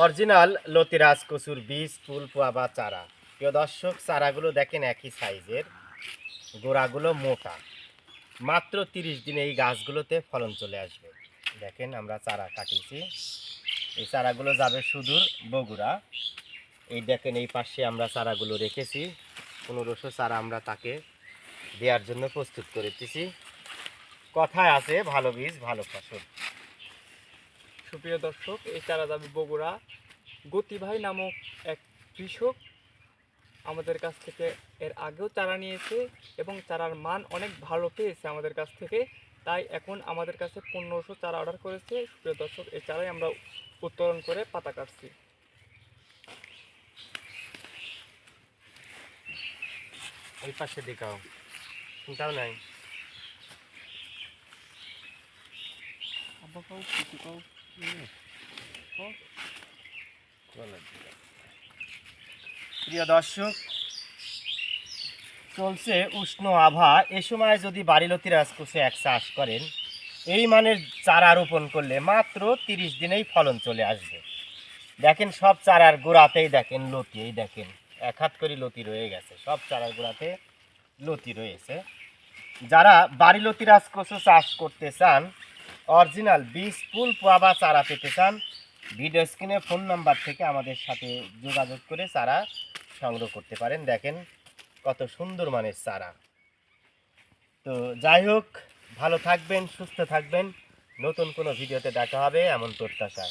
Original Latiraj কচুর বীজ, ফুল, পোয়া বা চারা। প্রিয় দর্শক, চারাগুলো দেখেন একই সাইজের, গোড়াগুলো মোটা। মাত্র 30 দিনে এই গাছগুলোতে ফলন চলে আসবে। দেখেন আমরা চারা কাটিয়েছি, এই চারাগুলো যাবে সুদূর বগুড়া। এই দেখেন এই পাশে আমরা চারাগুলো রেখেছি, 1500 চারা আমরা তাকে দেওয়ার জন্য প্রস্তুত করেছি। কথায় আছে ভালো বীজ ভালো ফসল। সুপ্রিয় দর্শক, এই চারা যাবে বগুড়া। গতি ভাই নামক এক কৃষক আমাদের কাছ থেকে এর আগেও চারা নিয়েছে এবং চারার মান অনেক ভালো পেয়েছে আমাদের কাছ থেকে। তাই এখন আমাদের কাছে 1500 চারা অর্ডার করেছে। সুপ্রিয় দর্শক, এই চারাই আমরা উত্তোলন করে পাতা কাটছি। ওই পাশে দেখাও, চিন্তাও নাই। প্রিয় দর্শক, চলছে উষ্ণ আবহাওয়া। এ সময় যদি বাড়িলতি রাজকোষে এক চাষ করেন, এই মানের চারা রোপণ করলে মাত্র 30 দিনেই ফলন চলে আসবে। দেখেন সব চারার গোড়াতেই দেখেন লতি, এই দেখেন এক হাত করে লতি রয়ে গেছে, সব চারার গোড়াতে লতি রয়েছে। যারা বাড়িলতি রাজকোষে চাষ করতে চান, অরিজিনাল বীজ, ফুল, পোয়া বা চারা পেতে চান, ভিডিও স্ক্রিনে ফোন নাম্বার থেকে আমাদের সাথে যোগাযোগ করে চারা সংগ্রহ করতে পারেন। দেখেন কত সুন্দর মানের চারা। তো যাই হোক, ভালো থাকবেন, সুস্থ থাকবেন। নতুন কোনো ভিডিওতে দেখা হবে এমন প্রত্যাশা।